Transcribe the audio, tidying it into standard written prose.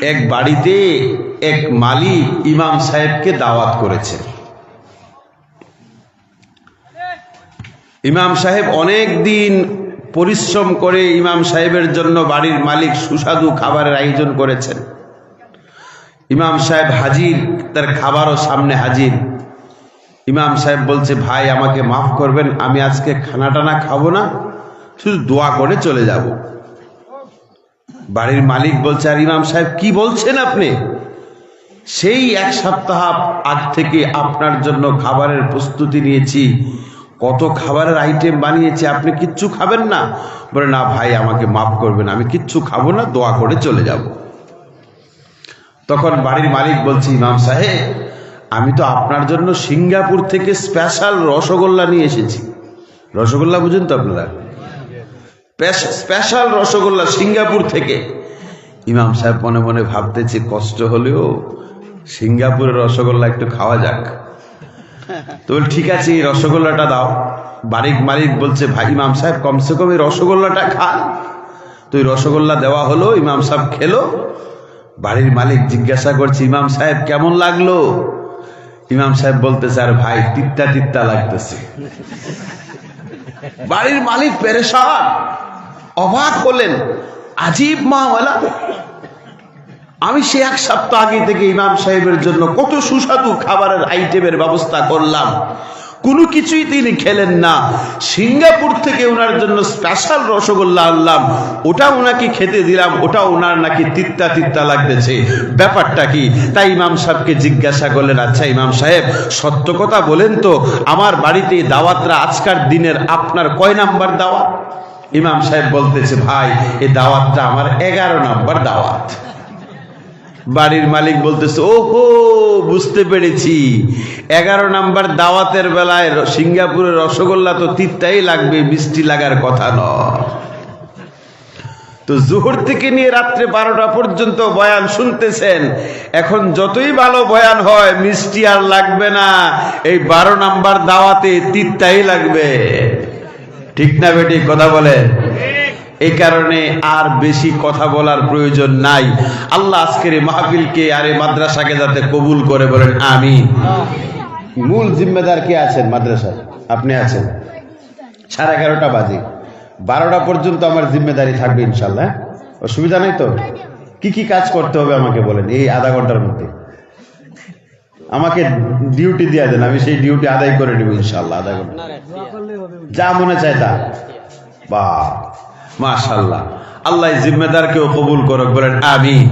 এক বাড়িতে এক মালিক ইমাম সাহেবকে দাওয়াত করেছেন। ইমাম সাহেব অনেক দিন পরিশ্রম করে ইমাম সাহেবের জন্য বাড়ির মালিক সুস্বাদু খাবারের আয়োজন করেছেন। ইমাম সাহেব হাজির, তার খাবারও সামনে হাজির। ইমাম সাহেব বলছে, ভাই আমাকে মাফ করবেন, আমি আজকে খানা টানা খাবো না, শুধু দোয়া করে চলে যাব। বাড়ির মালিক বলছে, আর ইমাম সাহেব কি বলছেন আপনি? সেই এক সপ্তাহ আগ থেকে আপনার জন্য খাবারের প্রস্তুতি নিয়েছি, কত খাবারের আইটেম বানিয়েছি, আপনি কিচ্ছু খাবেন না? বলে, না ভাই আমাকে মাফ করবেন, আমি কিচ্ছু খাবো না, দোয়া করে চলে যাব। তখন বাড়ির মালিক বলছে, ইমাম সাহেব আমি তো আপনার জন্য সিঙ্গাপুর থেকে স্পেশাল রসগোল্লা নিয়ে এসেছি। রসগোল্লা বুঝেন তো আপনারা? স্পেশাল রসগোল্লা সিঙ্গাপুর থেকে। ইমাম সাহেব মনে মনে ভাবতেছে, কষ্ট হলেও সিঙ্গাপুরের রসগোল্লা একটু খাওয়া যাক। তো ঠিক আছে, এই রসগোল্লাটা দাও। বাড়ির মালিক বলছে, ভাই ইমাম সাহেব কমসে কম এই রসগোল্লাটা খান। তো এই রসগোল্লা দেওয়া হলো, ইমাম সাহেব খেলো। বাড়ির মালিক জিজ্ঞাসা করছে, ইমাম সাহেব কেমন লাগলো? ইমাম সাহেব বলতেছে, আর ভাই তিত্তা তিত্তা লাগতেছে। বাড়ির মালিক পেরেশান, অবাক হলেন, আজীব মাওলা। আমি সে এক সপ্তাহ আগে থেকে ইমাম সাহেবের জন্য কত সুস্বাদু খাবারের আইটেমের ব্যবস্থা করলাম, কোনো কিছুই তিনি খেলেন না। সিঙ্গাপুর থেকে ওনার জন্য স্পেশাল রসগোল্লা আনলাম, ওটা ওনাকে খেতে দিলাম, ওটা ওনার নাকি তিত্তা তিত্তা লাগতেছে, ব্যাপারটা কি? তাই ইমাম সাহেবকে জিজ্ঞাসা করলেন, আচ্ছা ইমাম সাহেব সত্য কথা বলেন তো, আমার বাড়িতে দাওয়াতরা আজকার দিনের আপনার কয় নাম্বার দাওয়াত? ইমাম সাহেব বলতেছে, ভাই এই দাওয়াতটা আমার 11 নাম্বার দাওয়াত। বাড়ির মালিক বলতেছে, ওহো বুঝতে পেরেছি, 11 নাম্বার দাওয়াতের বেলায় সিঙ্গাপুরের রসগোল্লা তো তিত্তাই লাগবে, মিষ্টি লাগার কথা নয়। তো জোহর থেকে নিয়ে রাত্রে 12টা পর্যন্ত বয়ান শুনতেছেন। এখন যতই ভালো বয়ান হয়, মিষ্টি আর লাগবে না, এই 12 নাম্বার দাওয়াতে তিত্তাই লাগবে। ঠিক না বেটি? কথা বলেন। এই কারণে আর বেশি কথা বলার প্রয়োজন নাই। আল্লাহ আজকের এই মাহফিলকে আর এই মাদ্রাসাকে যাতে কবুল করে, বলেন আমিন। মূল জিম্মেদার কে আছেন মাদ্রাসায়? আপনি আছেন। 11:30 বাজে, 12টা পর্যন্ত আমার জিম্মেদারি থাকবে ইনশাল্লাহ। অসুবিধা নেই তো? কি কি কাজ করতে হবে আমাকে বলেন এই আধা ঘন্টার মধ্যে? আমাকে ডিউটি দিয়ে দেন, আমি সেই ডিউটি আদায় করে নিব ইনশাল্লাহ। আধা ঘন্টা যা মনে চায় তা। বাহ মাশাআল্লাহ, আল্লাহ জিম্মেদারকেও কবুল করুক, বলেন আমিন।